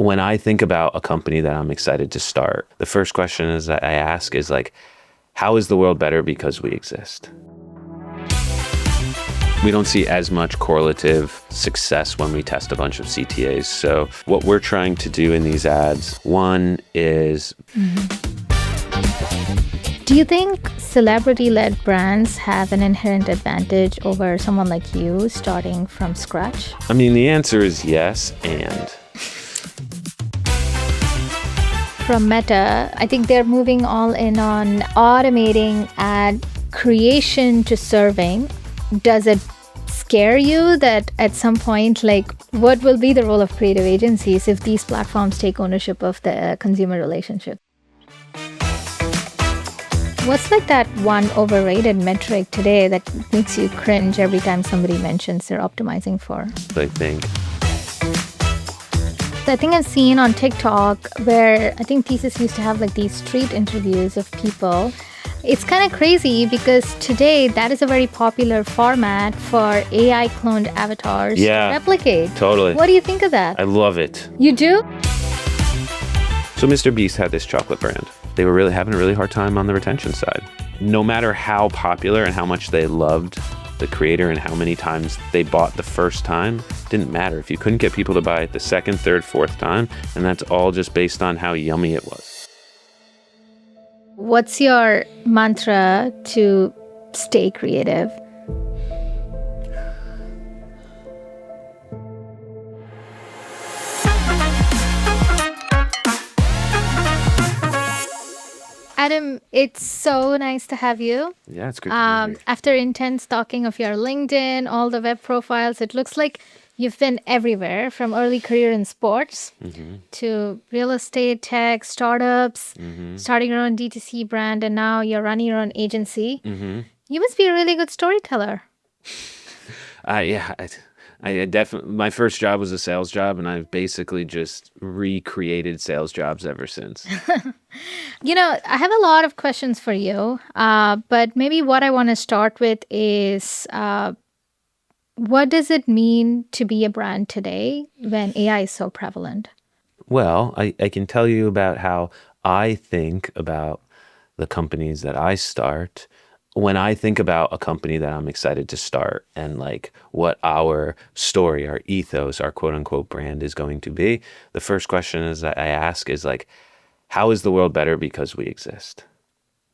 When I think about a company that I'm excited to start, the first question that I ask is like, how is the world better because we exist? We don't see as much correlative success when we test a bunch of CTAs. So what we're trying to do in these ads, one is... Do you think celebrity-led brands have an inherent advantage over someone like you starting from scratch? I mean, the answer is yes, and... From Meta, I think they're moving all in on automating ad creation to serving. Does it scare you that at some point, like, what will be the role of creative agencies if these platforms take ownership of the consumer relationship? What's like that one overrated metric today that makes you cringe every time somebody mentions they're optimizing for? I think. I think I've seen on TikTok where I think Thesis used to have like these street interviews of people. It's kind of crazy because today that is a very popular format for AI cloned avatars to replicate. Totally. What do you think of that? I love it. You do? So Mr. Beast had this chocolate brand. They were really having a really hard time on the retention side. No matter how popular and how much they loved the creator and how many times they bought the first time, didn't matter. If you couldn't get people to buy it the second, third, fourth time, and that's all just based on how yummy it was. What's your mantra to stay creative? Adam, it's so nice to have you. Yeah, it's good to be here. After intense stalking of your LinkedIn, all the web profiles, it looks like you've been everywhere, from early career in sports to real estate, tech, startups, starting your own DTC brand, and now you're running your own agency. You must be a really good storyteller. I definitely, my first job was a sales job, and I've basically just recreated sales jobs ever since. You know, I have a lot of questions for you, but maybe what I want to start with is what does it mean to be a brand today when AI is so prevalent? Well, I can tell you about how I think about the companies that I start. When I think about a company that I'm excited to start and like what our story, our ethos, our quote unquote brand is going to be, the first question that I ask is like, how is the world better because we exist?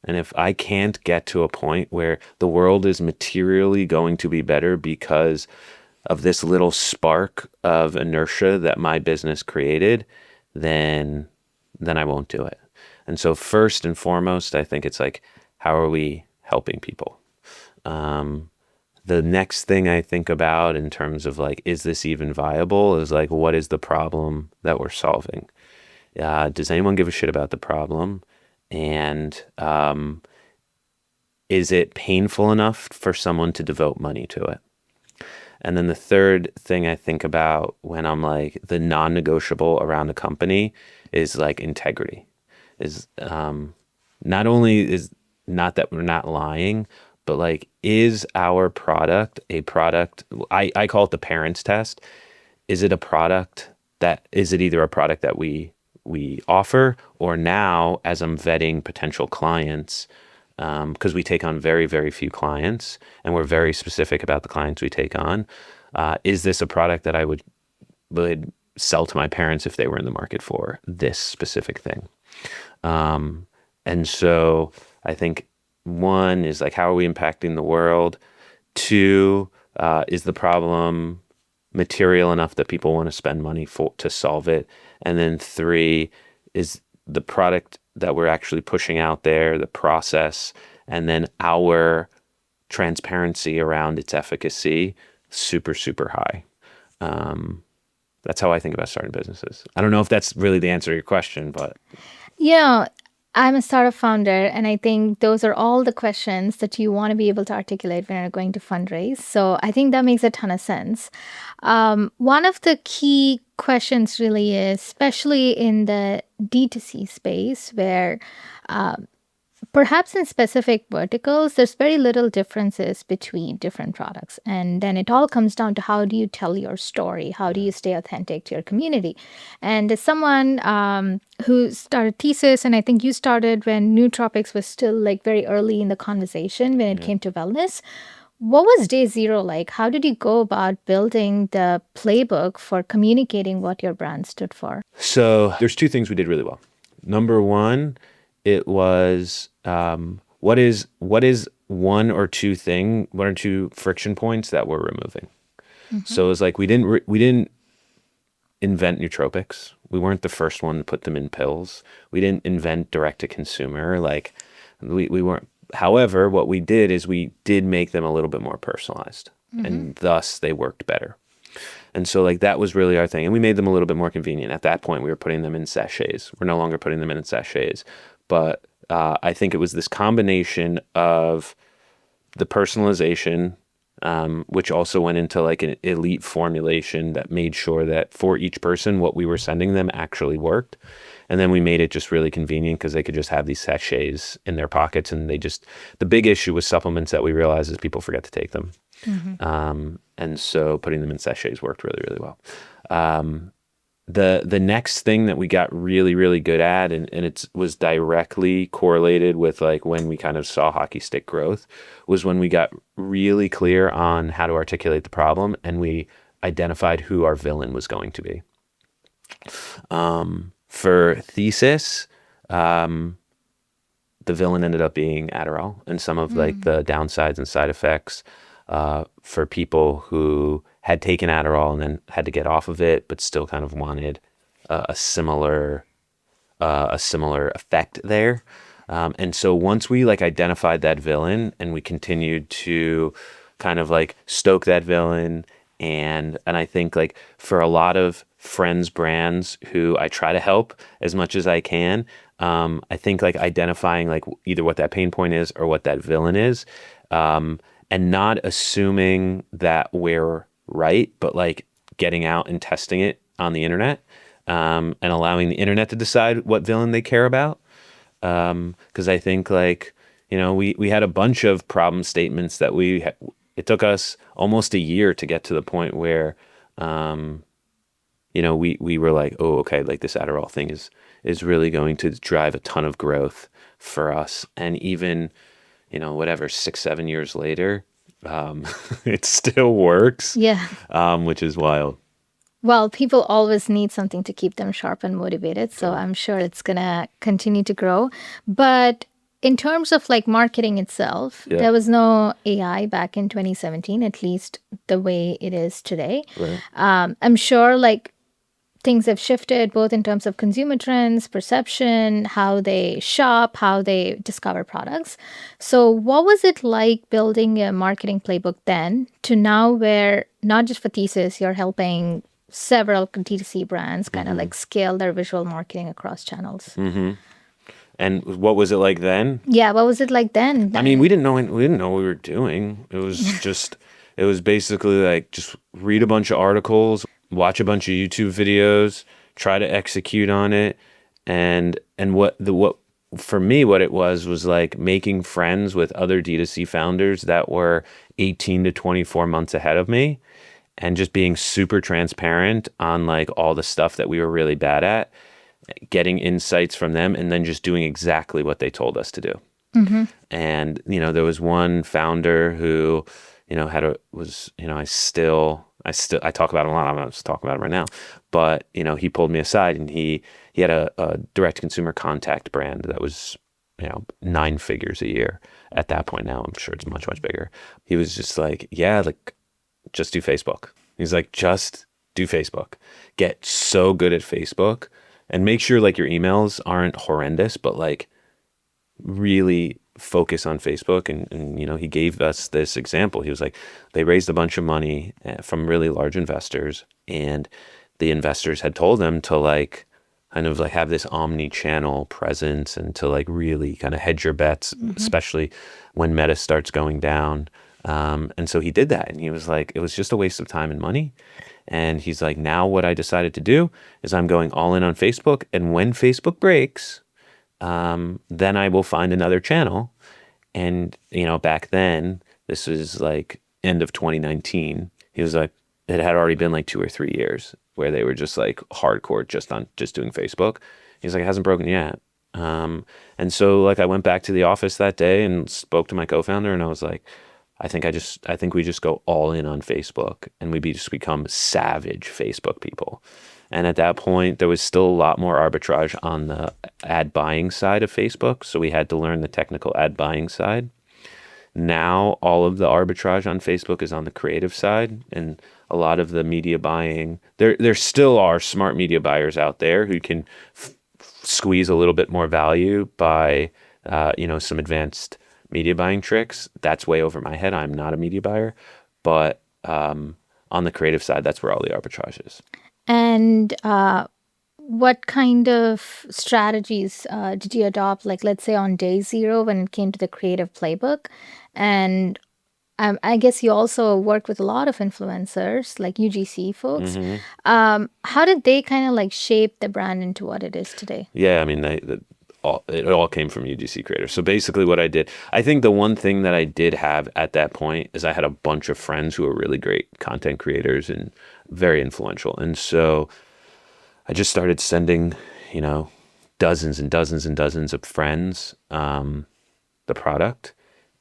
And if I can't get to a point where the world is materially going to be better because of this little spark of inertia that my business created, then I won't do it. And so first and foremost, I think it's like, how are we helping people? The next thing I think about in terms of like, is this even viable, is like, what is the problem that we're solving? Does anyone give a shit about the problem? And is it painful enough for someone to devote money to it? And then the third thing I think about when I'm like, the non-negotiable around a company is like integrity. Is not only is not that we're not lying, but like, is our product a product? I call it the parents test. Is it a product is it either a product that we offer, or now as I'm vetting potential clients, because we take on very, very few clients and we're very specific about the clients we take on. Is this a product that I would sell to my parents if they were in the market for this specific thing? And so I think one is like, how are we impacting the world? Two, is the problem material enough that people want to spend money to solve it? And then three, is the product that we're actually pushing out there, the process, and then our transparency around its efficacy, super, super high. That's how I think about starting businesses. I don't know if that's really the answer to your question, but... Yeah, I'm a startup founder, and I think those are all the questions that you want to be able to articulate when you're going to fundraise. So I think that makes a ton of sense. One of the key questions really is, especially in the D2C space, where Perhaps in specific verticals, there's very little differences between different products. And then it all comes down to how do you tell your story? How do you stay authentic to your community? And as someone who started Thesis, and I think you started when nootropics was still like very early in the conversation when it came to wellness. What was day zero like? How did you go about building the playbook for communicating what your brand stood for? So there's two things we did really well. Number one, it was what is one or two friction points that we're removing. So it was like we didn't invent nootropics. We weren't the first one to put them in pills. We didn't invent direct to consumer. Like we weren't. However, what we did is we did make them a little bit more personalized, and thus they worked better. And so like that was really our thing. And we made them a little bit more convenient. At that point, we were putting them in sachets. We're no longer putting them in sachets. But I think it was this combination of the personalization, which also went into like an elite formulation that made sure that for each person, what we were sending them actually worked. And then we made it just really convenient because they could just have these sachets in their pockets. And the big issue with supplements that we realized is people forget to take them. And so putting them in sachets worked really, really well. The next thing that we got really, really good at, and it was directly correlated with like when we kind of saw hockey stick growth, was when we got really clear on how to articulate the problem and we identified who our villain was going to be. For Thesis, the villain ended up being Adderall and some of like the downsides and side effects for people who had taken Adderall and then had to get off of it, but still kind of wanted a similar effect there. And so once we like identified that villain and we continued to kind of like stoke that villain, and I think like for a lot of friends brands who I try to help as much as I can, I think like identifying like either what that pain point is or what that villain is, and not assuming that we're right, but like getting out and testing it on the internet, and allowing the internet to decide what villain they care about. Because I think like, you know, we had a bunch of problem statements that it took us almost a year to get to the point where, you know, we were like, oh, okay, like this Adderall thing is really going to drive a ton of growth for us. And even, you know, whatever, 6-7 years later, it still works. Yeah. Which is wild. Well, people always need something to keep them sharp and motivated. So I'm sure it's going to continue to grow. But in terms of like marketing itself, there was no AI back in 2017, at least the way it is today. Right. I'm sure like things have shifted both in terms of consumer trends, perception, how they shop, how they discover products. So what was it like building a marketing playbook then to now where not just for Thesis, you're helping several DTC brands kind of like scale their visual marketing across channels? And what was it like then? Yeah, what was it like then? I mean, we didn't know what we were doing. It was just, it was basically like just read a bunch of articles, watch a bunch of YouTube videos, try to execute on it, and what for me what it was like making friends with other D2C founders that were 18 to 24 months ahead of me, and just being super transparent on like all the stuff that we were really bad at, getting insights from them, and then just doing exactly what they told us to do. And you know, there was one founder who, you know, I talk about him a lot. I'm not just talking about it right now, but you know, he pulled me aside and he had a direct consumer contact brand that was, you know, 9 figures a year at that point. Now I'm sure it's much, much bigger. He was just like, yeah, like just do Facebook. He's like, just do Facebook. Get so good at Facebook and make sure like your emails aren't horrendous, but like really focus on Facebook. And you know, he gave us this example. He was like, they raised a bunch of money from really large investors, and the investors had told them to like kind of like have this omni-channel presence and to like really kind of hedge your bets, especially when Meta starts going down. And so he did that, and he was like, it was just a waste of time and money. And he's like, now what I decided to do is I'm going all in on Facebook, and when Facebook breaks, then I will find another channel. And, back then, this was like end of 2019. He was like, it had already been like 2 or 3 years where they were just like hardcore just doing Facebook. He's like, it hasn't broken yet. And so like I went back to the office that day and spoke to my co-founder, and I was like, I think we just go all in on Facebook, and just become savage Facebook people. And at that point, there was still a lot more arbitrage on the ad buying side of Facebook. So we had to learn the technical ad buying side. Now, all of the arbitrage on Facebook is on the creative side, and a lot of the media buying, there still are smart media buyers out there who can squeeze a little bit more value by, some advanced media buying tricks. That's way over my head. I'm not a media buyer, but on the creative side, that's where all the arbitrage is. And what kind of strategies did you adopt, like let's say on day zero when it came to the creative playbook? And I guess you also worked with a lot of influencers, like UGC folks. How did they kind of like shape the brand into what it is today? Yeah, I mean, it all came from UGC creators. So basically what I did, I think the one thing that I did have at that point is I had a bunch of friends who were really great content creators and very influential. And so I just started sending, dozens and dozens and dozens of friends the product,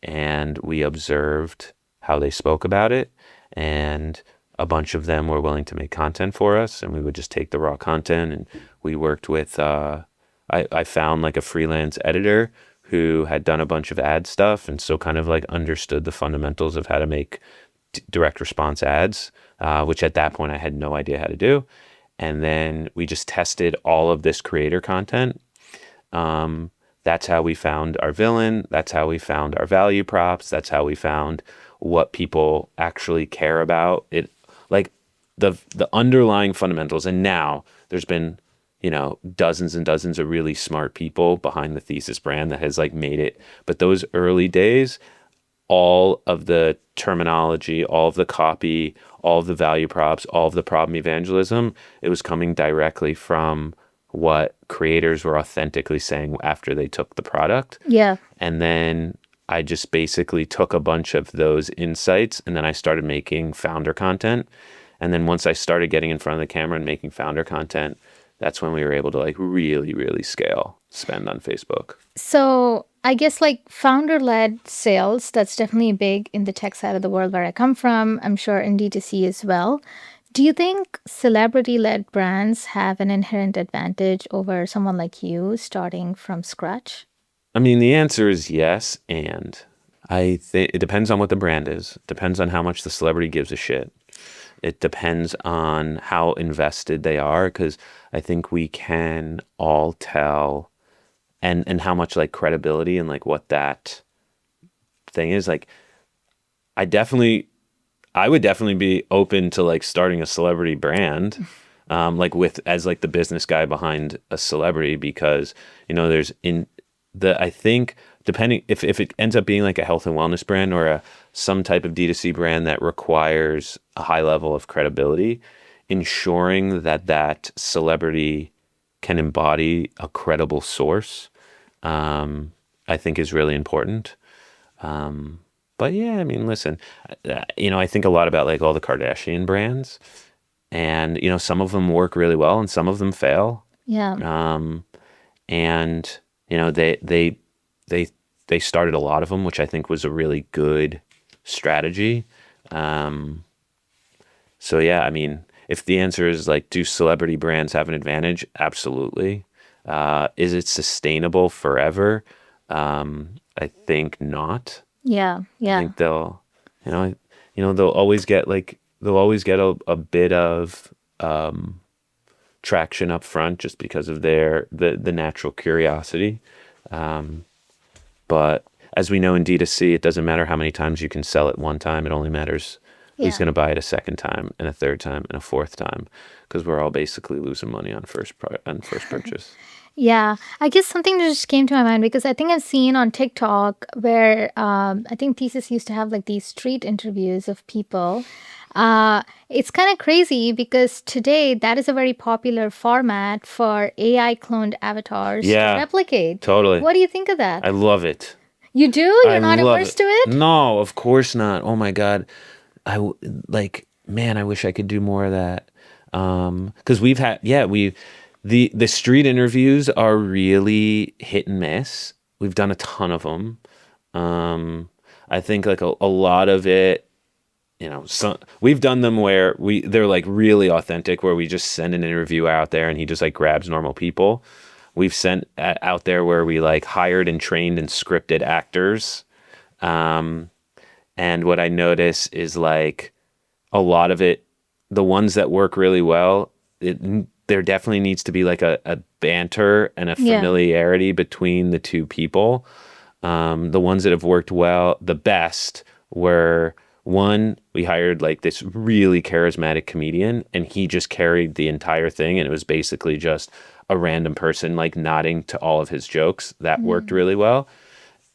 and we observed how they spoke about it. And a bunch of them were willing to make content for us, and we would just take the raw content. And we worked with, I found like a freelance editor who had done a bunch of ad stuff, and so kind of like understood the fundamentals of how to make direct response ads, which at that point I had no idea how to do. And then we just tested all of this creator content. That's how we found our villain. That's how we found our value props. That's how we found what people actually care about. It, like the underlying fundamentals. And now there's been, dozens and dozens of really smart people behind the Thesis brand that has like made it. But those early days, all of the terminology, all of the copy, all of the value props, all of the problem evangelism, it was coming directly from what creators were authentically saying after they took the product. Yeah. And then I just basically took a bunch of those insights, and then I started making founder content. And then once I started getting in front of the camera and making founder content, that's when we were able to like really, really scale spend on Facebook. So I guess like founder-led sales, that's definitely big in the tech side of the world where I come from. I'm sure in DTC as well. Do you think celebrity-led brands have an inherent advantage over someone like you starting from scratch? I mean, the answer is yes, and I think it depends on what the brand is. It depends on how much the celebrity gives a shit. It depends on how invested they are, because I think we can all tell, and how much like credibility and like what that thing is. Like, I would definitely be open to like starting a celebrity brand, like as like the business guy behind a celebrity, because I think depending if it ends up being like a health and wellness brand or some type of D2C brand that requires a high level of credibility, ensuring that celebrity can embody a credible source, I think is really important. But yeah, I mean, listen, I think a lot about like all the Kardashian brands, and, some of them work really well and some of them fail. Yeah. And, they started a lot of them, which I think was a really good strategy. So yeah, I mean, if the answer is like, do celebrity brands have an advantage? Absolutely. Is it sustainable forever? I think not. Yeah. I think they'll always get a bit of traction up front just because of the natural curiosity. But as we know in D2C, it doesn't matter how many times you can sell it one time. It only matters Who's going to buy it a second time and a third time and a fourth time? Because we're all basically losing money on first purchase. Yeah, I guess something that just came to my mind because I think I've seen on TikTok where I think Thesis used to have like these street interviews of people. It's kind of crazy because today that is a very popular format for AI cloned avatars to Yeah, replicate. totally. What do you think of that? I love it. You do? You're not love averse to it? No, of course not. Oh my God. Man, I wish I could do more of that. Because we've had, the street interviews are really hit and miss. We've done a ton of them. I think like a lot of it, we've done them where they're like really authentic, where we just send an interviewer out there and he just like grabs normal people. We've sent out there where we like hired and trained and scripted actors. And what I notice is like a lot of it, the ones that work really well, there definitely needs to be like a banter and a familiarity between the two people. The ones that have worked well, the best were one, we hired like this really charismatic comedian and he just carried the entire thing. And it was basically just a random person like nodding to all of his jokes. That worked really well.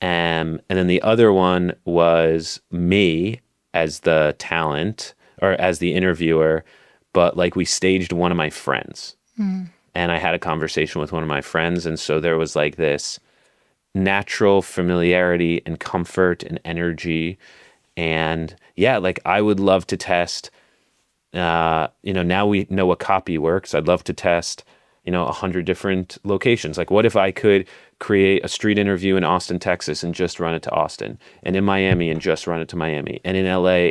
And then the other one was me as the talent or as the interviewer, but like we staged one of my friends and I had a conversation with one of my friends. And so there was like this natural familiarity and comfort and energy. And yeah, like I would love to test, now we know what copy works. I'd love to test 100 different locations. Like what if I could create a street interview in Austin, Texas and just run it to Austin, and in Miami and just run it to Miami, and in LA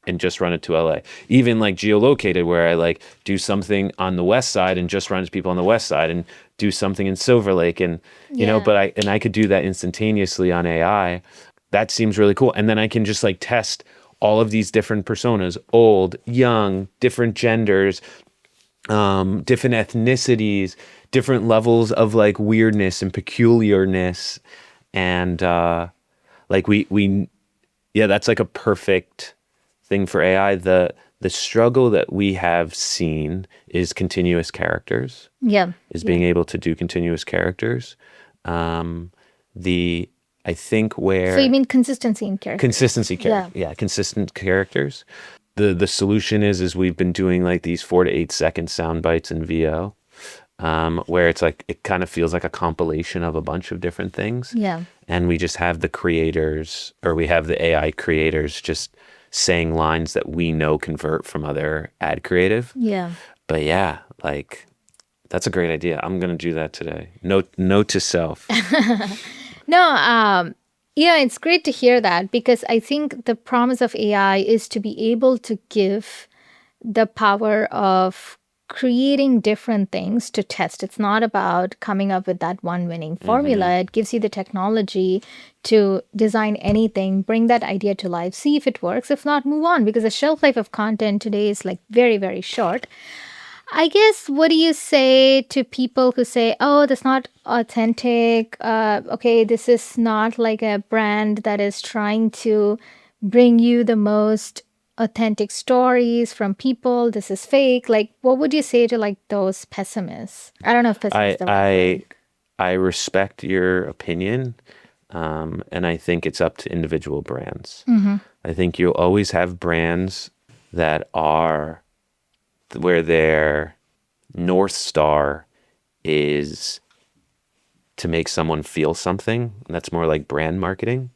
and just run it to LA. Even like geolocated where I like do something on the west side and just run it to people on the west side and do something in Silver Lake and but I could do that instantaneously on AI. That seems really cool. And then I can just like test all of these different personas, old, young, different genders, different ethnicities, different levels of like weirdness and peculiarness. And like that's like a perfect thing for AI. The struggle that we have seen is continuous characters. Yeah. Being able to do continuous characters. I think where... So you mean consistency in characters? Consistency characters. Yeah, consistent characters. The solution is we've been doing like these 4 to 8 second sound bites in VO, where it's like, it kind of feels like a compilation of a bunch of different things. Yeah. And we just have the creators, or we have the AI creators just saying lines that we know convert from other ad creative. Yeah. But yeah, like that's a great idea. I'm going to do that today. Note to self. No, it's great to hear that because I think the promise of AI is to be able to give the power of creating different things to test. It's not about coming up with that one winning formula. It gives you the technology to design anything, bring that idea to life, see if it works. If not, move on, because the shelf life of content today is like very, very short. I guess, what do you say to people who say, oh, that's not authentic. Okay, this is not like a brand that is trying to bring you the most authentic stories from people. This is fake. Like, what would you say to like those pessimists? I don't know if pessimists are right. I respect your opinion. And I think it's up to individual brands. I think you'll always have brands that are where their North Star is to make someone feel something. That's more like brand marketing.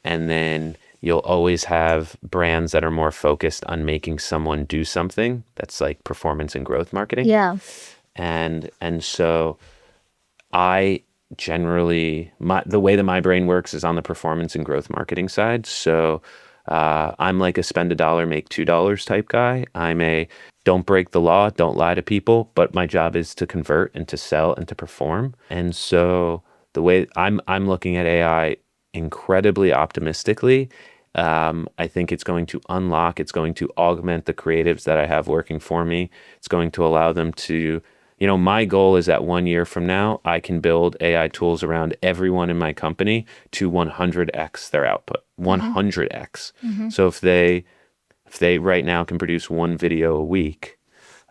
And then you'll always have brands that are more focused on making someone do something. That's like performance and growth marketing. Yeah. And so I generally, the way that my brain works is on the performance and growth marketing side. So I'm like a spend $1, make $2 type guy. I'm a don't break the law, don't lie to people, but my job is to convert and to sell and to perform. And so the way I'm looking at AI incredibly optimistically, I think it's going to unlock, it's going to augment the creatives that I have working for me. It's going to allow them to, my goal is that 1 year from now, I can build AI tools around everyone in my company to 100x their output, 100x. So if If they right now can produce one video a week,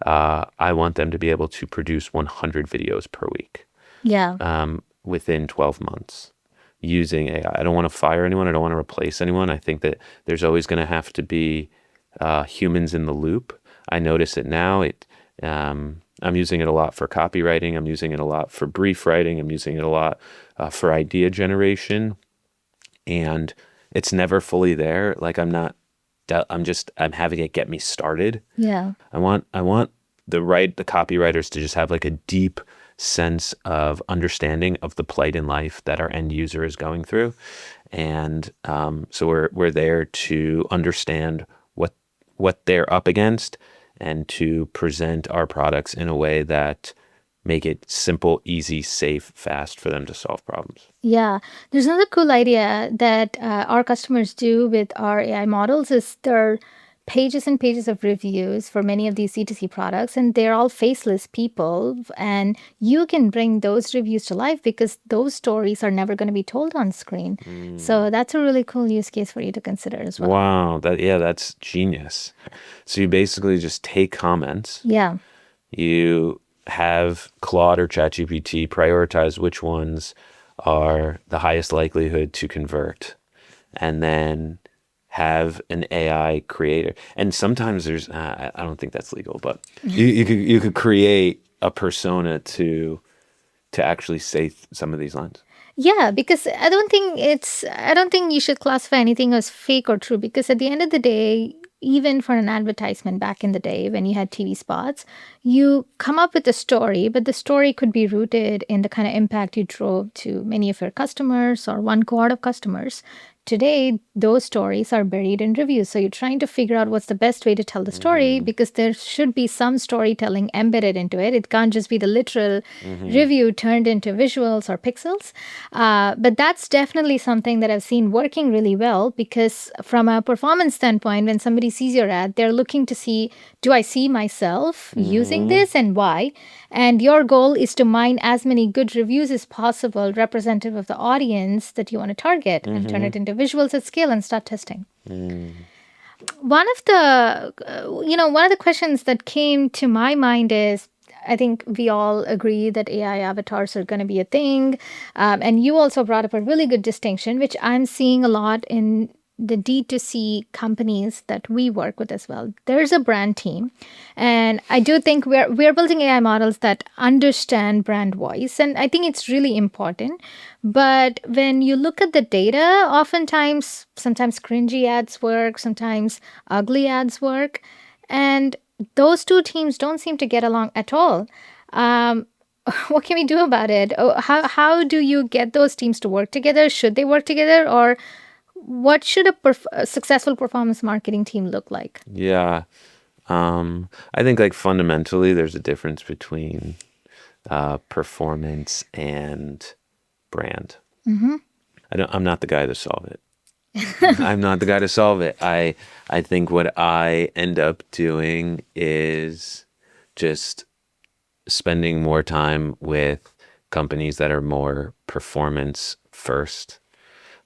I want them to be able to produce 100 videos per week Yeah. within 12 months using AI. I don't want to fire anyone. I don't want to replace anyone. I think that there's always going to have to be humans in the loop. I notice it now. I'm using it a lot for copywriting. I'm using it a lot for brief writing. I'm using it a lot for idea generation. And it's never fully there. Like I'm having it get me started. Yeah. I want the copywriters to just have like a deep sense of understanding of the plight in life that our end user is going through. And so we're there to understand what they're up against and to present our products in a way that make it simple, easy, safe, fast for them to solve problems. Yeah. There's another cool idea that our customers do with our AI models is there are pages and pages of reviews for many of these DTC products, and they're all faceless people. And you can bring those reviews to life because those stories are never going to be told on screen. So that's a really cool use case for you to consider as well. Wow. That's genius. So you basically just take comments. Yeah. You have Claude or ChatGPT prioritize which ones are the highest likelihood to convert, and then have an AI creator. And sometimes there's, I don't think that's legal, but you could create a persona to actually say some of these lines. Yeah, because I don't think you should classify anything as fake or true, because at the end of the day, even for an advertisement back in the day when you had TV spots, you come up with a story, but the story could be rooted in the kind of impact you drove to many of your customers or one cohort of customers. Today, those stories are buried in reviews. So you're trying to figure out what's the best way to tell the story, because there should be some storytelling embedded into it. It can't just be the literal review turned into visuals or pixels. But that's definitely something that I've seen working really well, because from a performance standpoint, when somebody sees your ad, they're looking to see, do I see myself using this and why? And your goal is to mine as many good reviews as possible, representative of the audience that you want to target, and turn it into visuals at scale and start testing. One of the questions that came to my mind is, I think we all agree that AI avatars are going to be a thing. And you also brought up a really good distinction, which I'm seeing a lot in the D2C companies that we work with as well. There's a brand team. And I do think we're building AI models that understand brand voice. And I think it's really important. But when you look at the data, oftentimes, sometimes cringy ads work, sometimes ugly ads work. And those two teams don't seem to get along at all. What can we do about it? How do you get those teams to work together? Should they work together? Or what should a successful performance marketing team look like? Yeah. I think like fundamentally there's a difference between performance and brand. I'm not the guy to solve it. I'm not the guy to solve it. I think what I end up doing is just spending more time with companies that are more performance first.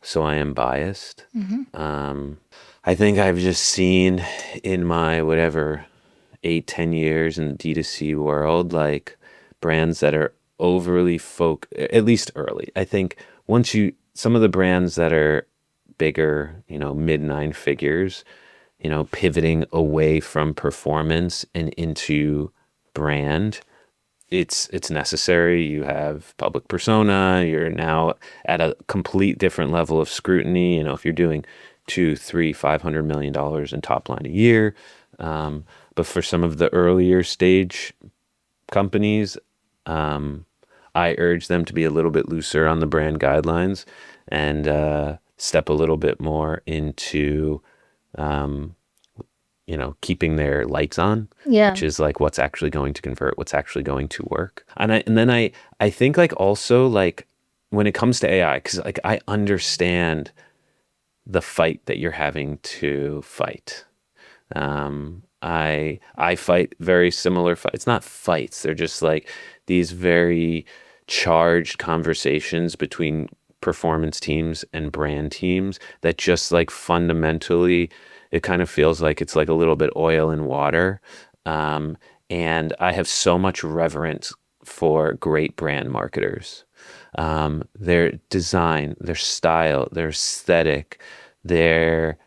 So I am biased. I think I've just seen in my 8-10 years in the D2C world, like brands that are overly at least early. I think some of the brands that are bigger, mid 9 figures, pivoting away from performance and into brand, it's necessary. You have public persona. You're now at a complete different level of scrutiny. If you're doing $200, $300, $500 million in top line a year. But for some of the earlier stage companies, I urge them to be a little bit looser on the brand guidelines and step a little bit more into keeping their lights on, which is like what's actually going to convert, what's actually going to work. And then I think like also like when it comes to AI, because like I understand the fight that you're having to fight. I fight very similar fights. It's not fights. They're just like these very charged conversations between performance teams and brand teams that just like fundamentally, it kind of feels like it's like a little bit oil and water. And I have so much reverence for great brand marketers. Their design, their style, their aesthetic, their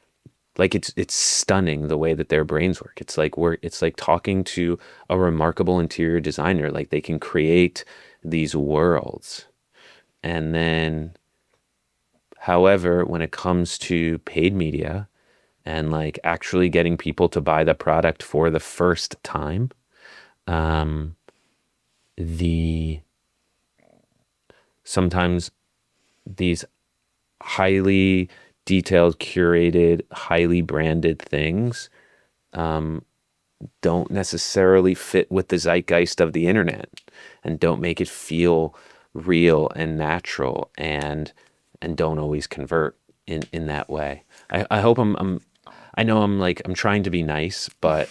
like it's stunning the way that their brains work. It's like talking to a remarkable interior designer. Like they can create these worlds. And then, however, when it comes to paid media and like actually getting people to buy the product for the first time, the sometimes these highly detailed, curated, highly branded things don't necessarily fit with the zeitgeist of the internet and don't make it feel real and natural and don't always convert in that way. I hope I know I'm trying to be nice, but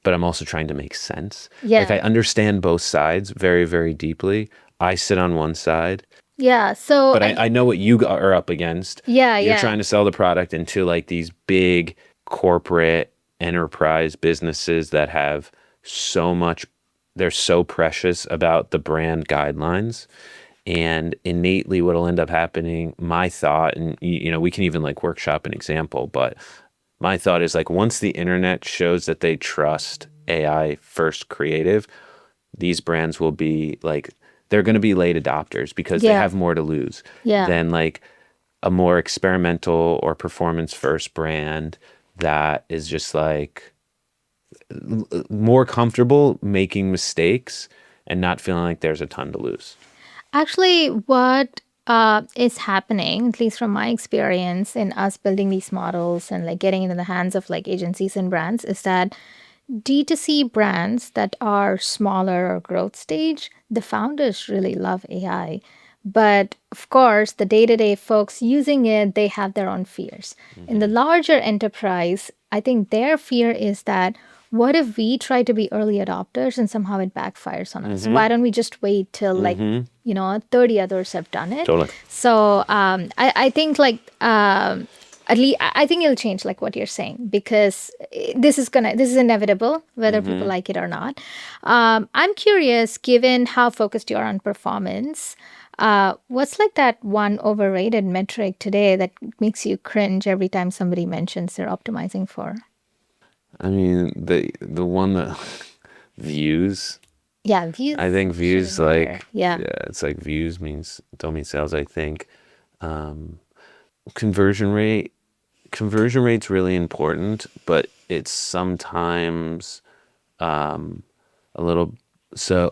but I'm also trying to make sense. Yeah. Like I understand both sides very, very deeply. I sit on one side, Yeah. So but I know what you are up against. yeah, You're yeah. trying to sell the product into like these big corporate enterprise businesses that have so much, they're so precious about the brand guidelines. And innately what'll end up happening, my thought, and we can even like workshop an example, but my thought is like once the internet shows that they trust AI first creative, these brands will be like, they're going to be late adopters because they Yeah. have more to lose Yeah. than like a more experimental or performance first brand that is just like more comfortable making mistakes and not feeling like there's a ton to lose. Actually, what is happening, at least from my experience in us building these models and like getting into the hands of like agencies and brands, is that D2C brands that are smaller or growth stage, the founders really love AI. But of course, the day to day folks using it, they have their own fears. In the larger enterprise, I think their fear is that what if we try to be early adopters and somehow it backfires on us? Why don't we just wait till 30 others have done it? Totally. So I think like at least I think it'll change like what you're saying because this is inevitable whether people like it or not. I'm curious, given how focused you are on performance, what's like that one overrated metric today that makes you cringe every time somebody mentions they're optimizing for? I mean, the one that views, Yeah, views. I think views shouldn't matter. like Yeah. it's like views don't mean sales. I think conversion rate's really important, but it's sometimes a little. So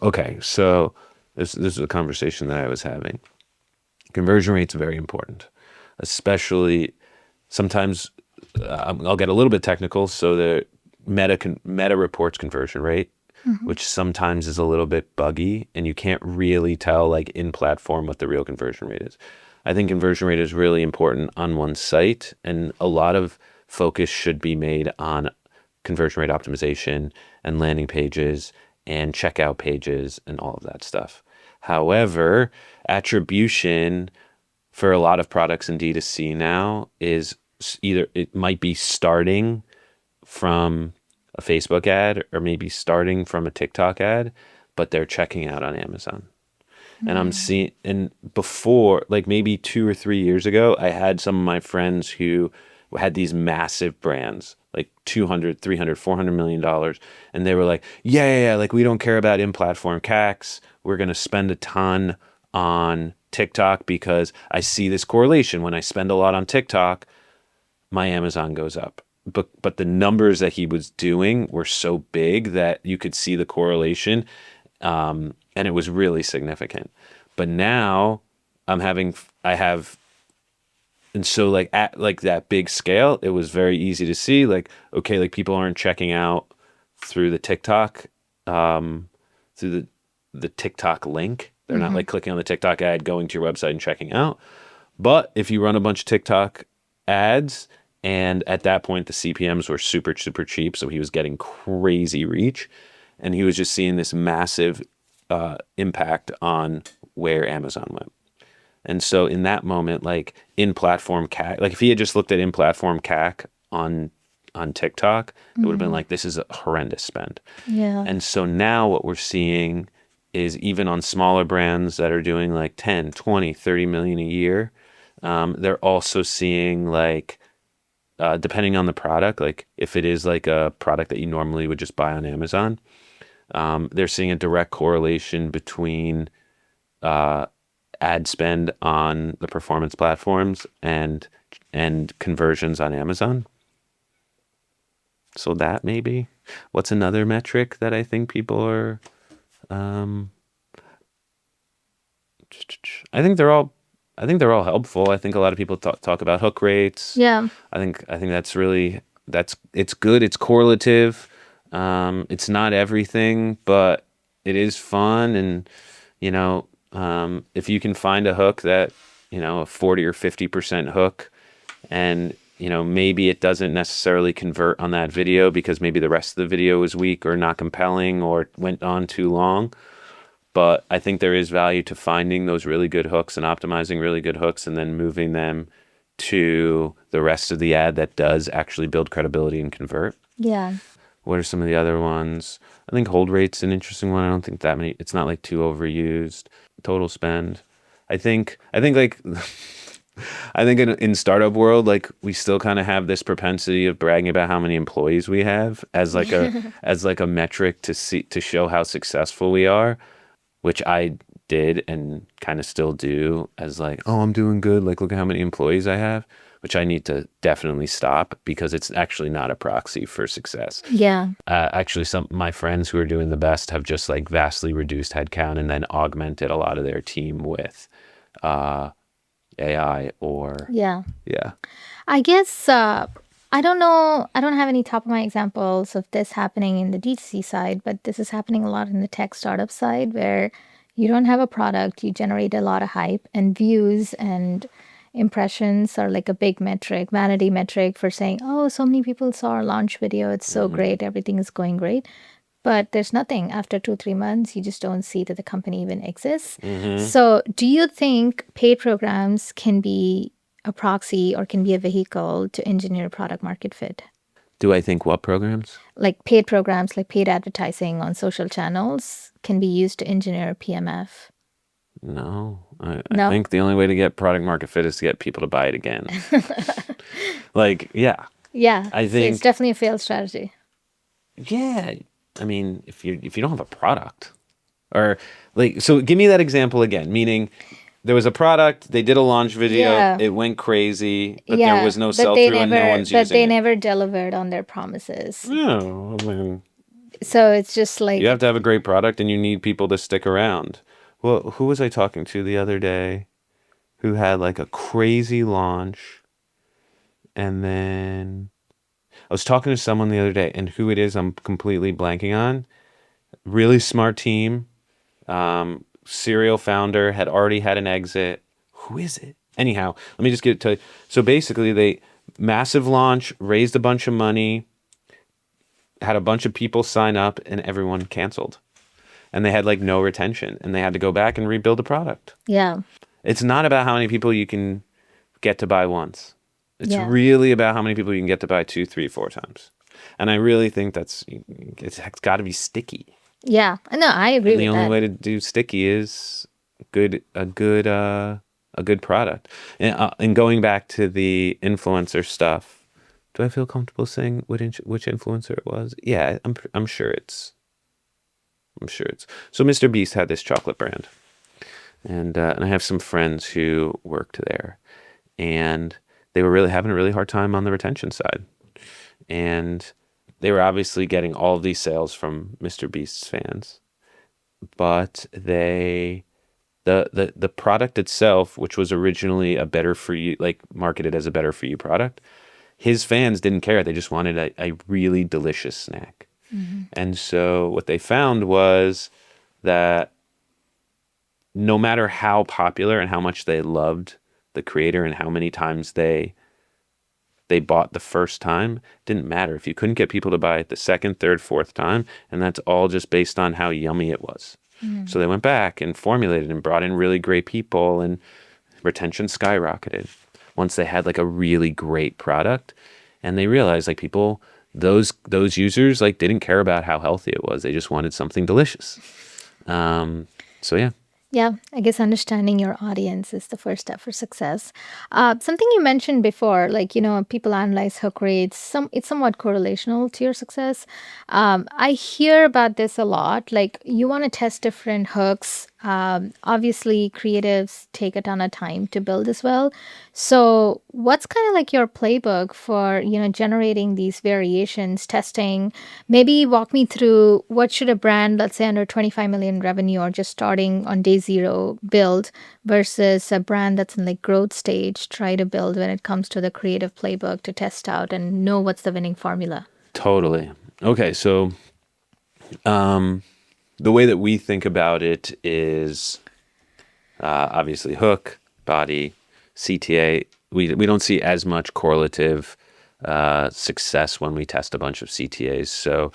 this is a conversation that I was having. Conversion rate's very important, especially sometimes. I'll get a little bit technical. So the Meta reports conversion rate, which sometimes is a little bit buggy, and you can't really tell like in platform what the real conversion rate is. I think conversion rate is really important on one site, and a lot of focus should be made on conversion rate optimization and landing pages and checkout pages and all of that stuff. However, attribution for a lot of products in D2C now is either it might be starting from a Facebook ad or maybe starting from a TikTok ad, but they're checking out on Amazon. And I'm seeing, and before, like maybe 2 or 3 years ago, I had some of my friends who had these massive brands, like 200, 300, $400 million. And they were like, yeah, like we don't care about in-platform CACs. We're going to spend a ton on TikTok because I see this correlation. When I spend a lot on TikTok, my Amazon goes up. But the numbers that he was doing were so big that you could see the correlation. And it was really significant. But now and so like at like that big scale, it was very easy to see like, okay, like people aren't checking out through the TikTok, through the TikTok link. They're not like clicking on the TikTok ad, going to your website and checking out. But if you run a bunch of TikTok ads, and at that point the CPMs were super, super cheap, so he was getting crazy reach, and he was just seeing this massive impact on where Amazon went. And so in that moment, like in-platform CAC, like if he had just looked at in-platform CAC on TikTok, it would have been like, this is a horrendous spend. Yeah. And so now what we're seeing is even on smaller brands that are doing like 10, 20, 30 million a year, they're also seeing like, depending on the product, like if it is like a product that you normally would just buy on Amazon, they're seeing a direct correlation between ad spend on the performance platforms and conversions on Amazon. So that maybe. What's another metric that I think people are? I think they're all helpful. I think a lot of people talk about hook rates. Yeah. I think that's really it's good. It's correlative. It's not everything, but it is fun. And if you can find a hook that a 40 or 50% hook, and maybe it doesn't necessarily convert on that video because maybe the rest of the video was weak or not compelling or went on too long. But I think there is value to finding those really good hooks and optimizing really good hooks and then moving them to the rest of the ad that does actually build credibility and convert. Yeah. What are some of the other ones? I think hold rate's an interesting one. I don't think that many. It's not like too overused. Total spend. I think like I think in startup world, like we still kind of have this propensity of bragging about how many employees we have as like a metric to show how successful we are, which I did and kind of still do as like, oh, I'm doing good. Like, look at how many employees I have, which I need to definitely stop because it's actually not a proxy for success. Yeah. Actually, some of my friends who are doing the best have just like vastly reduced headcount and then augmented a lot of their team with AI or Yeah. Yeah. I guess I don't know. I don't have any top of my examples of this happening in the DTC side, but this is happening a lot in the tech startup side where you don't have a product, you generate a lot of hype, and views and impressions are like a big metric, vanity metric for saying, oh, so many people saw our launch video. It's so great. Everything is going great. But there's nothing. After 2-3 months, you just don't see that the company even exists. So do you think paid programs can be a proxy or can be a vehicle to engineer product market fit? Do I think what programs? Like paid programs, like paid advertising on social channels can be used to engineer PMF? No. I No? think the only way to get product market fit is to get people to buy it again. Like, yeah. Yeah. I So think it's definitely a failed strategy. Yeah. I mean, if you don't have a product or like, so give me that example again, meaning there was a product, they did a launch video, Yeah. it went crazy, but Yeah, there was no but sell they through and no one's but using they it. never delivered on their promises. No, I mean, So it's just like, you have to have a great product and you need people to stick around. Well, who was I talking to the other day who had like a crazy launch and then I was talking to someone the other day and who it is I'm completely blanking on. Really smart team. Serial founder, had already had an exit. Who is it? Anyhow, let me just get it to you. So basically they massive launch, raised a bunch of money, had a bunch of people sign up and everyone canceled. And they had like no retention and they had to go back and rebuild the product. yeah, It's not about how many people you can get to buy once. It's Yeah. really about how many people you can get to buy 2, 3, 4 times. And I really think it's got to be sticky. yeah. No, I agree And the with only that. way to do sticky is a good product. And going back to the influencer stuff, do I feel comfortable saying which influencer it was? Yeah, I'm sure it's. So Mr. Beast had this chocolate brand, and I have some friends who worked there, and they were really having a really hard time on the retention side, and they were obviously getting all of these sales from Mr. Beast's fans, but the product itself, which was originally a better for you, like marketed as a better for you product, his fans didn't care. They just wanted a really delicious snack. And so what they found was that no matter how popular and how much they loved the creator and how many times they bought the first time, didn't matter if you couldn't get people to buy it the second, third, fourth time, and that's all just based on how yummy it was. So they went back and formulated and brought in really great people and retention skyrocketed. Once they had like a really great product, And they realized like people, those users like didn't care about how healthy it was. They just wanted something delicious. So yeah. Yeah, I guess understanding your audience is the first step for success. Something you mentioned before, like, people analyze hook rates. It's somewhat correlational to your success. I hear about this a lot. Like, you want to test different hooks. Obviously, creatives take a ton of time to build as well. So, what's kind of like your playbook for, generating these variations, testing? Maybe walk me through what should a brand, let's say under 25 million revenue or just starting on day zero, build versus a brand that's in like growth stage, try to build when it comes to the creative playbook to test out and know what's the winning formula. Totally. Okay, so the way that we think about it is obviously hook, body, CTA. We don't see as much correlative success when we test a bunch of CTAs. So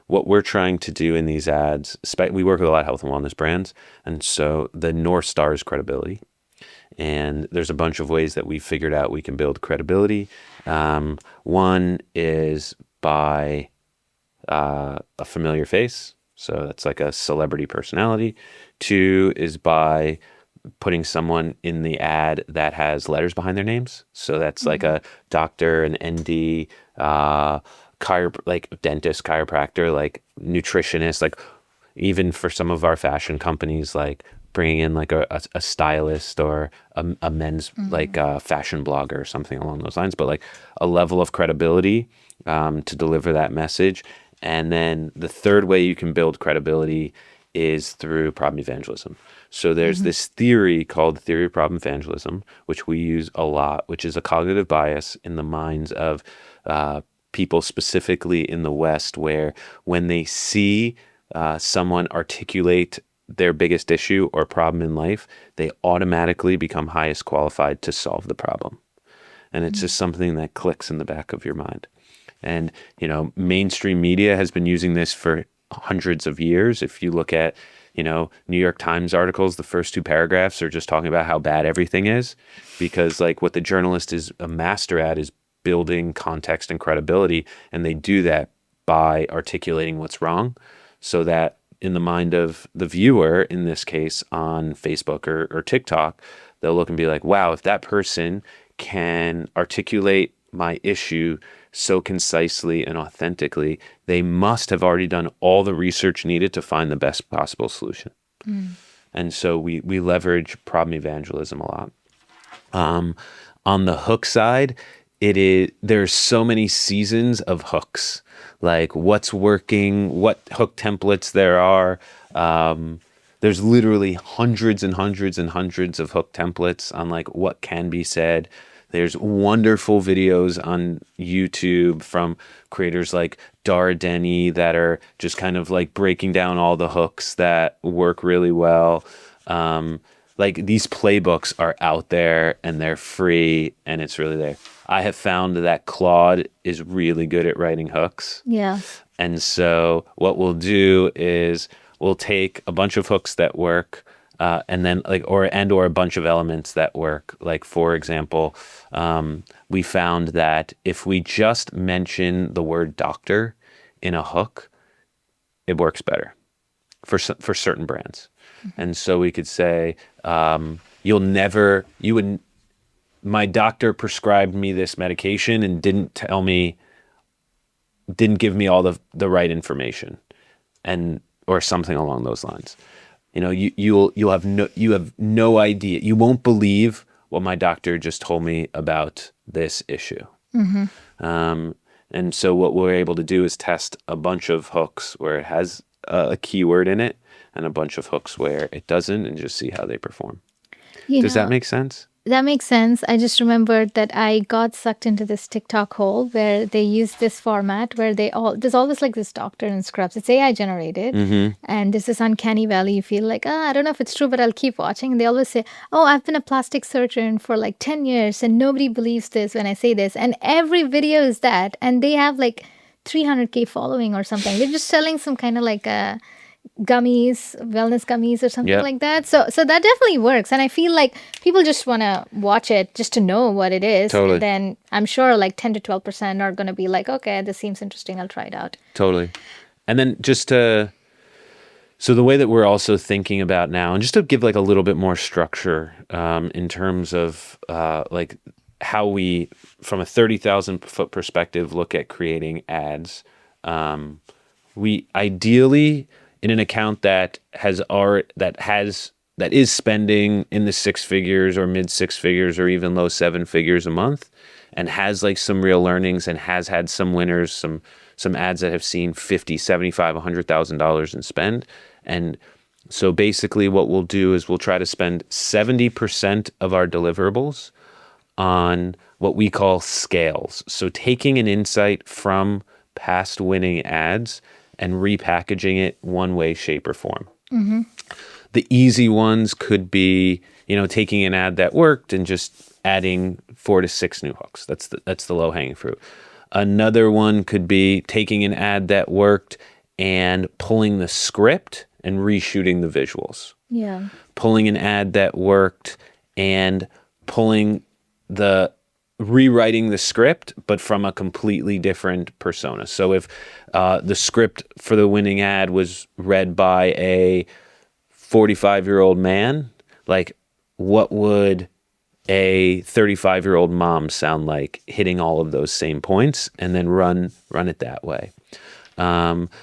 what we're trying to do in these ads, we work with a lot of health and wellness brands, and so the North Star is credibility. And there's a bunch of ways that we figured out we can build credibility. One is by a familiar face. So that's like a celebrity personality. Two is by putting someone in the ad that has letters behind their names. So that's like a doctor, an ND, like dentist, chiropractor, like nutritionist, like even for some of our fashion companies, like bringing in like a stylist or a men's like fashion blogger or something along those lines, but like a level of credibility to deliver that message. And then the third way you can build credibility is through problem evangelism. So there's this theory called the theory of problem evangelism, which we use a lot, which is a cognitive bias in the minds of people specifically in the West, where when they see someone articulate their biggest issue or problem in life, they automatically become highest qualified to solve the problem. And it's just something that clicks in the back of your mind. And, mainstream media has been using this for hundreds of years. If you look at, New York Times articles, the first two paragraphs are just talking about how bad everything is, because like what the journalist is a master at is building context and credibility. And they do that by articulating what's wrong, so that in the mind of the viewer, in this case on Facebook or TikTok, they'll look and be like, wow, if that person can articulate my issue so concisely and authentically, they must have already done all the research needed to find the best possible solution. And so we leverage problem evangelism a lot. On the hook side, there's so many seasons of hooks, like what's working, what hook templates there are. There's literally hundreds and hundreds and hundreds of hook templates on like what can be said. There's wonderful videos on YouTube from creators like Dara Denny that are just kind of like breaking down all the hooks that work really well. Like these playbooks are out there and they're free and it's really there. I have found that Claude is really good at writing hooks. Yeah. And so what we'll do is we'll take a bunch of hooks that work, and then like or a bunch of elements that work. Like for example, we found that if we just mention the word doctor in a hook, it works better for certain brands. And so we could say, my doctor prescribed me this medication and didn't give me all the right information, or something along those lines. You have no idea. You won't believe what my doctor just told me about this issue. And so what we're able to do is test a bunch of hooks where it has a keyword in it and a bunch of hooks where it doesn't, and just see how they perform. Does that make sense? That makes sense. I just remembered that I got sucked into this TikTok hole where they use this format where there's always like this doctor in scrubs. It's AI generated. And there's this uncanny valley. You feel like, I don't know if it's true, but I'll keep watching. And they always say, I've been a plastic surgeon for like 10 years and nobody believes this when I say this. And every video is that. And they have like 300K following or something. They're just selling some kind of like a gummies, wellness gummies or something Yep. like that. So that definitely works. And I feel like people just want to watch it just to know what it is. Totally. And then I'm sure like 10 to 12% are going to be like, okay, this seems interesting. I'll try it out. Totally. And then so the way that we're also thinking about now, and just to give like a little bit more structure in terms of like how we, from a 30,000 foot perspective, look at creating ads. We ideally, in an account that is spending in the six figures or mid six figures or even low seven figures a month, and has like some real learnings and has had some winners, some ads that have seen 50, 75, $100,000 in spend. And so basically what we'll do is we'll try to spend 70% of our deliverables on what we call scales. So taking an insight from past winning ads and repackaging it one way, shape, or form. The easy ones could be, taking an ad that worked and just adding 4 to 6 new hooks. That's the low hanging fruit. Another one could be taking an ad that worked and pulling the script and reshooting the visuals. Yeah. Pulling an ad that worked and rewriting the script, but from a completely different persona. So if the script for the winning ad was read by a 45-year-old man, like what would a 35-year-old mom sound like hitting all of those same points, and then run it that way.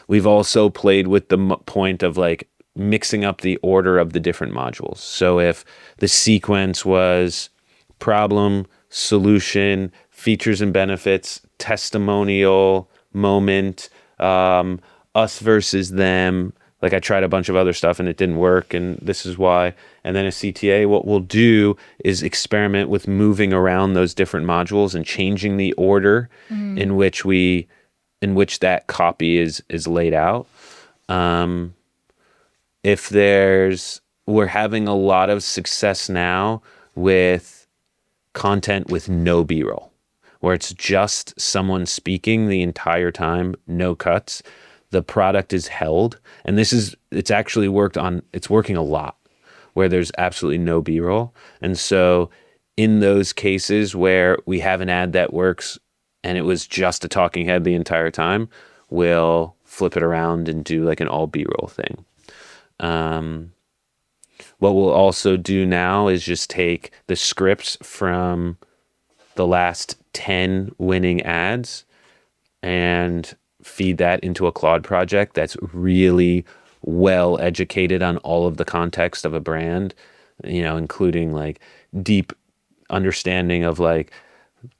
We've also played with the point of like mixing up the order of the different modules. So if the sequence was problem, solution, features and benefits, testimonial, moment, us versus them, like I tried a bunch of other stuff and it didn't work, and this is why. And then a CTA, what we'll do is experiment with moving around those different modules and changing the order in which that copy is laid out. We're having a lot of success now with content with no B-roll, where it's just someone speaking the entire time, no cuts. The product is held, and it's actually it's working a lot where there's absolutely no B-roll. And so in those cases where we have an ad that works and it was just a talking head the entire time, we'll flip it around and do like an all B-roll thing. What we'll also do now is just take the scripts from the last 10 winning ads and feed that into a Claude project that's really well educated on all of the context of a brand, including like deep understanding of like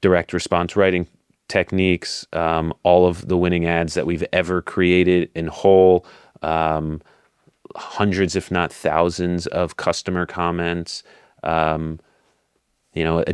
direct response writing techniques, all of the winning ads that we've ever created in whole, hundreds, if not thousands of customer comments, a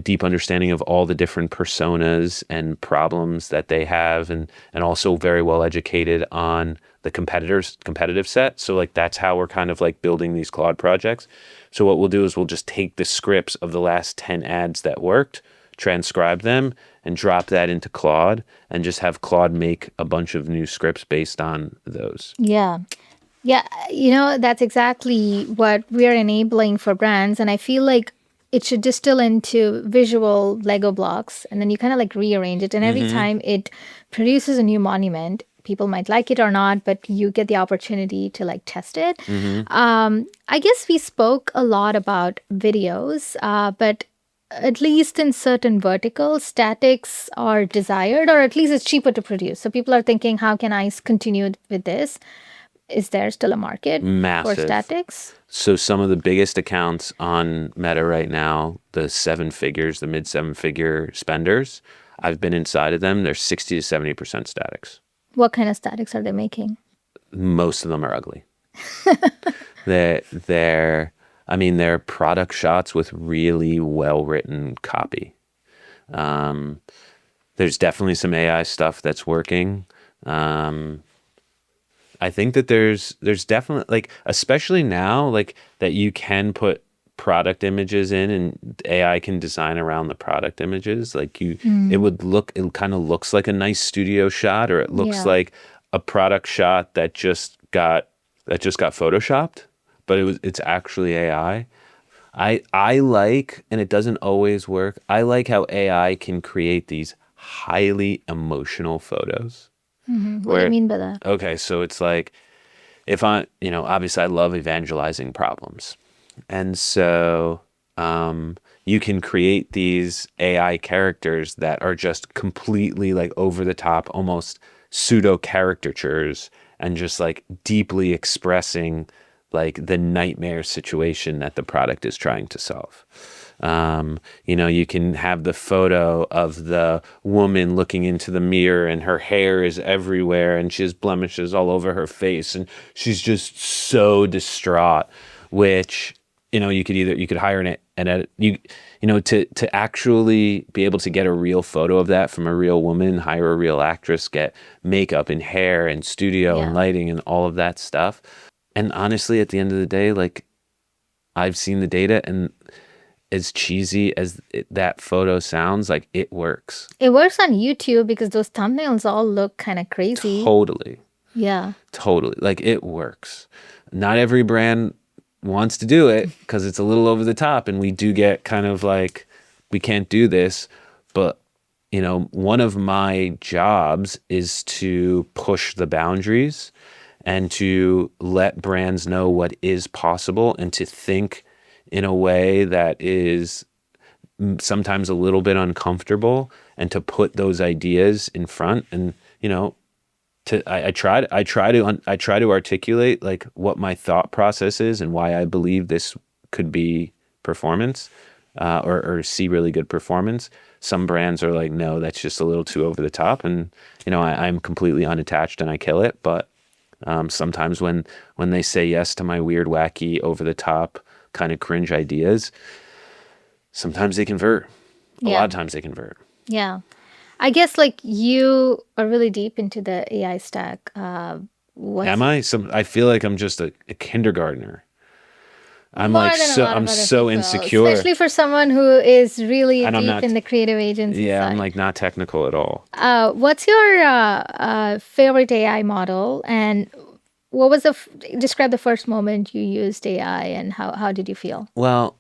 deep understanding of all the different personas and problems that they have, and also very well educated on the competitive set. So like that's how we're kind of like building these Claude projects. So what we'll do is we'll just take the scripts of the last 10 ads that worked, transcribe them, and drop that into Claude, and just have Claude make a bunch of new scripts based on those. Yeah. Yeah. That's exactly what we're enabling for brands. And I feel like it should distill into visual Lego blocks, and then you kind of like rearrange it. And every time it produces a new monument, people might like it or not, but you get the opportunity to like test it. I guess we spoke a lot about videos, but at least in certain verticals, statics are desired, or at least it's cheaper to produce. So people are thinking, how can I continue with this? Is there still a market for statics? So some of the biggest accounts on Meta right now, the mid 7-figure spenders, I've been inside of them. They're 60 to 70% statics. What kind of statics are they making? Most of them are ugly. They're product shots with really well-written copy. There's definitely some AI stuff that's working. I think that there's definitely, like, especially now, like, that you can put product images in and AI can design around the product images. Like it kind of looks like a nice studio shot, or it looks like a product shot that just got that just got photoshopped, but it's actually AI. I like, and it doesn't always work, I like how AI can create these highly emotional photos. What do you mean by that? Okay, so it's like, if obviously I love evangelizing problems. And so you can create these AI characters that are just completely like over the top, almost pseudo caricatures, and just like deeply expressing like the nightmare situation that the product is trying to solve. You can have the photo of the woman looking into the mirror and her hair is everywhere and she has blemishes all over her face and she's just so distraught, which, you could hire an edit, to actually be able to get a real photo of that from a real woman, hire a real actress, get makeup and hair and studio and lighting and all of that stuff. And honestly, at the end of the day, like, I've seen the data, and as cheesy as that photo sounds, like, it works. It works on YouTube because those thumbnails all look kind of crazy. Totally. Yeah. Totally. Like, it works. Not every brand wants to do it because it's a little over the top, and we do get kind of like, we can't do this. But, one of my jobs is to push the boundaries and to let brands know what is possible, and to think in a way that is sometimes a little bit uncomfortable, and to put those ideas in front. And I try to articulate like what my thought process is and why I believe this could be performance, or see really good performance. Some brands are like, no, that's just a little too over the top, and I'm completely unattached and I kill it. But sometimes when they say yes to my weird, wacky, over the top kind of cringe ideas, sometimes they convert. A lot of times they convert. Yeah. I guess like you are really deep into the AI stack. Am I? I feel like I'm just a kindergartner. I'm so insecure. Especially for someone who is really deep in the creative agency Yeah, side. I'm like not technical at all. What's your favorite AI model, and what was describe the first moment you used AI, and how did you feel? Well,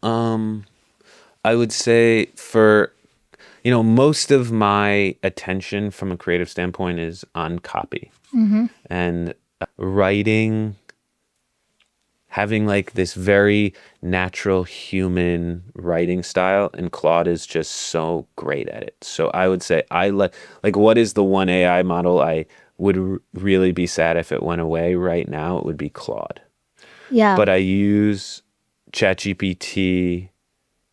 I would say for, most of my attention from a creative standpoint is on copy and writing, having like this very natural human writing style, and Claude is just so great at it. So I would say I like what is the one AI model I would really be sad if it went away right now? It would be Claude. Yeah. But I use ChatGPT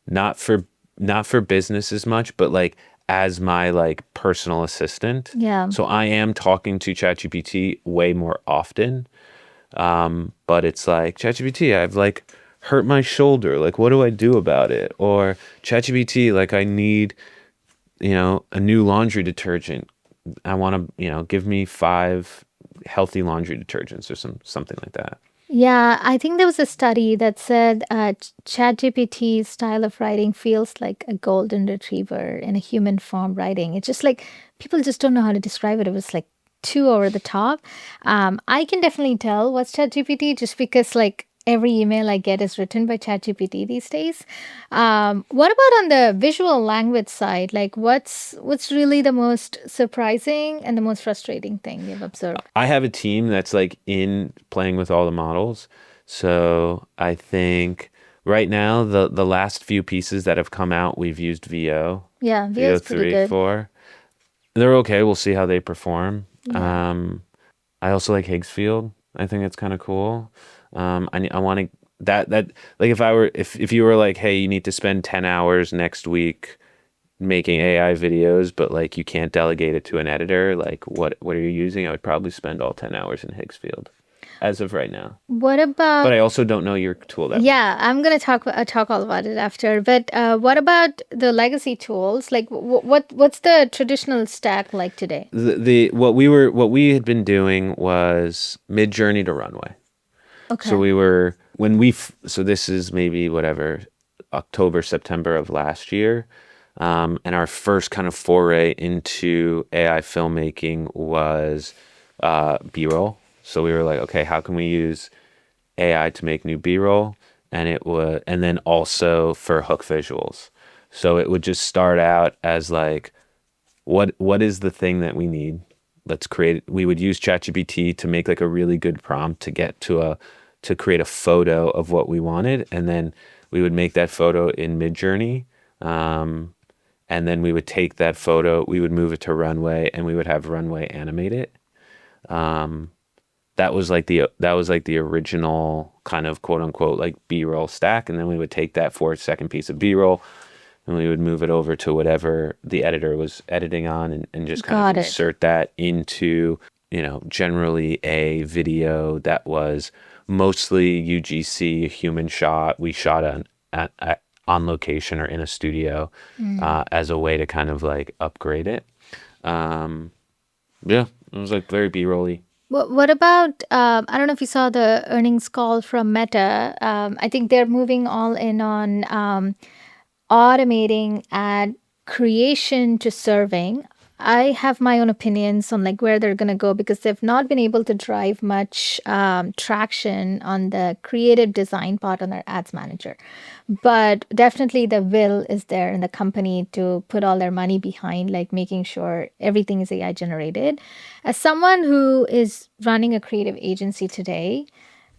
not for business as much, but like as my like personal assistant. Yeah. So I am talking to ChatGPT way more often. But it's like, ChatGPT, I've like hurt my shoulder. Like, what do I do about it? Or ChatGPT, like, I need, a new laundry detergent. I want to, give me 5 healthy laundry detergents or something like that. Yeah, I think there was a study that said ChatGPT's style of writing feels like a golden retriever in a human form writing. It's just like people just don't know how to describe it. It was like too over the top. I can definitely tell what's ChatGPT just because like every email I get is written by ChatGPT these days. What about on the visual language side? Like what's really the most surprising and the most frustrating thing you've observed? I have a team that's like in playing with all the models. So I think right now the last few pieces that have come out, we've used VO. Yeah, VO is pretty 3, good. 4. They're okay. We'll see how they perform. Yeah. I also like Higgsfield. I think it's kind of cool. I want to that like if you were like, hey, you need to spend 10 hours next week making AI videos, but like you can't delegate it to an editor, like what are you using? I would probably spend all 10 hours in Higgsfield as of right now. What about? But I also don't know your tool that Yeah, I'm gonna talk all about it after. But what about the legacy tools? Like, what's the traditional stack like today? What we had been doing was Midjourney to Runway. Okay. So so this is maybe whatever, October, September of last year. And our first kind of foray into AI filmmaking was B-roll. So we were like, okay, how can we use AI to make new B-roll, and it would, and then also for hook visuals. So it would just start out as like, what is the thing that we need? Let's create. We would use ChatGPT to make like a really good prompt to get to create a photo of what we wanted, and then we would make that photo in Midjourney. And then we would take that photo, we would move it to Runway, and we would have Runway animate it. That was like the original kind of quote unquote like B-roll stack, and then we would take that 4-second piece of B-roll and we would move it over to whatever the editor was editing on, and just kind Got of it. insert that into, generally a video that was mostly UGC, a human shot. We shot on location or in a studio, as a way to kind of like upgrade it. Yeah, it was like very B-rolly. What about, I don't know if you saw the earnings call from Meta. I think they're moving all in on automating ad creation to serving. I have my own opinions on like where they're going to go because they've not been able to drive much traction on the creative design part on their ads manager. But definitely the will is there in the company to put all their money behind like making sure everything is AI generated. As someone who is running a creative agency today,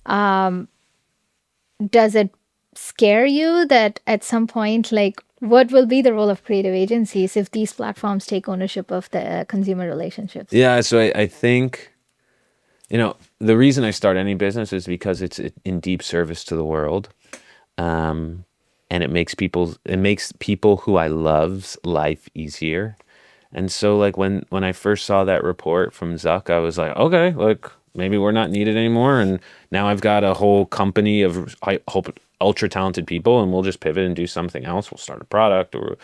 does it scare you that at some point, like, what will be the role of creative agencies if these platforms take ownership of the consumer relationships? Yeah, so I think, the reason I start any business is because it's in deep service to the world. And it makes people who I love's life easier. And so like when I first saw that report from Zuck, I was like, okay, like maybe we're not needed anymore. And now I've got a whole company of, I hope, ultra talented people, and we'll just pivot and do something else. We'll start a product, or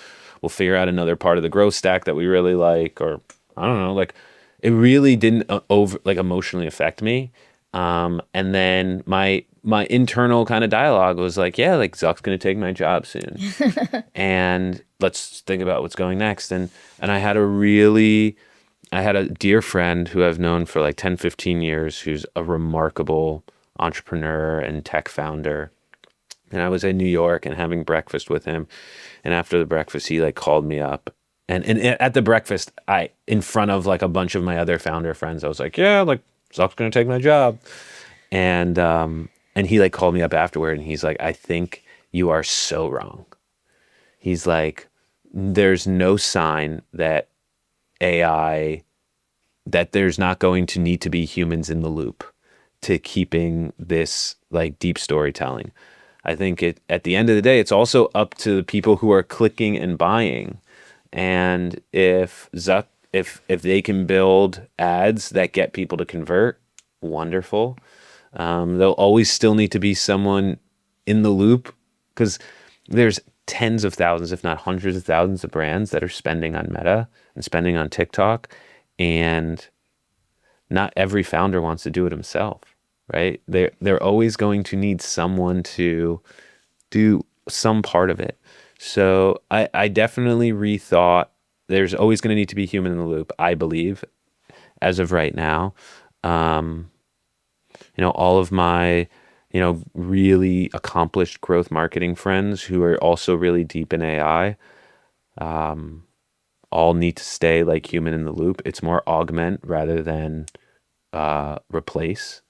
we'll figure out another part of the growth stack that we really like, or I don't know, like it really didn't emotionally affect me. And then my internal kind of dialogue was like, yeah, like Zuck's going to take my job soon. And let's think about what's going next. And I had a dear friend who I've known for like 10, 15 years, who's a remarkable entrepreneur and tech founder. And I was in New York and having breakfast with him. And after the breakfast, he like called me up. And at the breakfast, in front of like a bunch of my other founder friends, I was like, yeah, like Zuck's going to take my job. And he like called me up afterward, and he's like, I think you are so wrong. He's like, there's no sign that there's not going to need to be humans in the loop to keeping this like deep storytelling. I think at the end of the day, it's also up to the people who are clicking and buying. And if they can build ads that get people to convert, wonderful. There'll always still need to be someone in the loop, because there's tens of thousands, if not hundreds of thousands of brands that are spending on Meta and spending on TikTok. And not every founder wants to do it himself, right? They're always going to need someone to do some part of it. So I definitely rethought. There's always going to need to be human in the loop, I believe, as of right now. All of my, really accomplished growth marketing friends who are also really deep in AI, all need to stay like human in the loop. It's more augment rather than replace.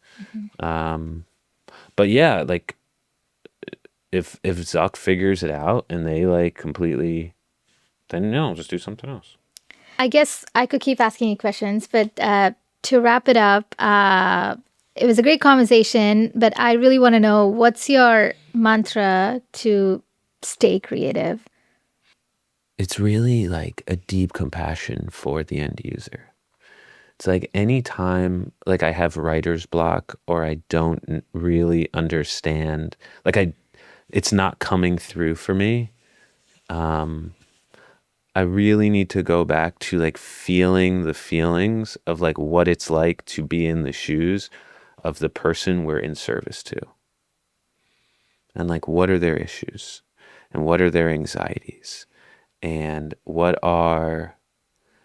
But yeah, like if Zuck figures it out and they like completely, then no, just do something else. I guess I could keep asking you questions, but to wrap it up, it was a great conversation, but I really want to know, what's your mantra to stay creative? It's really like a deep compassion for the end user. It's like anytime like I have writer's block, or I don't really understand, like it's not coming through for me. I really need to go back to like feeling the feelings of like what it's like to be in the shoes of the person we're in service to. And like, what are their issues, and what are their anxieties, and and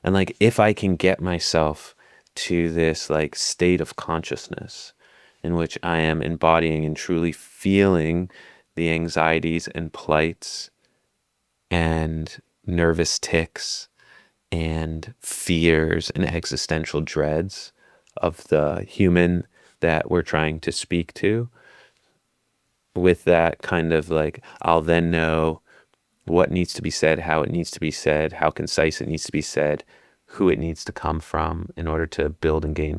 like, if I can get myself to this like state of consciousness in which I am embodying and truly feeling the anxieties and plights and nervous tics and fears and existential dreads of the human that we're trying to speak to. With that kind of like, I'll then know what needs to be said, how it needs to be said, how concise it needs to be said, who it needs to come from in order to build and gain.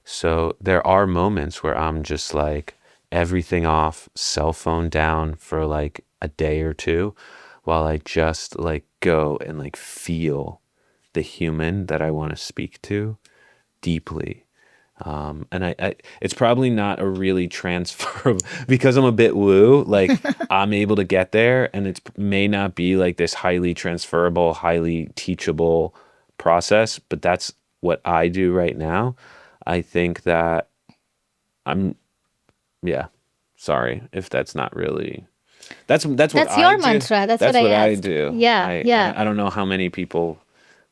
So there are moments where I'm just like everything off, cell phone down for like a day or two, while I just like go and like feel the human that I want to speak to deeply. And I it's probably not a really transferable because I'm a bit woo, like I'm able to get there, and it may not be like this highly transferable, highly teachable process, but that's what I do right now. I think that yeah, sorry if that's not really, that's what That's I your do. mantra. That's That's what I what I asked. do. Yeah, yeah. I don't know how many people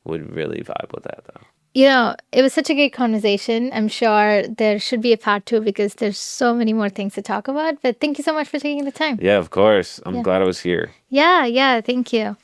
would really vibe with that though. It was such a great conversation. I'm sure there should be a part 2 because there's so many more things to talk about. But thank you so much for taking the time. Yeah, of course. I'm Yeah. glad I was here. Yeah, thank you.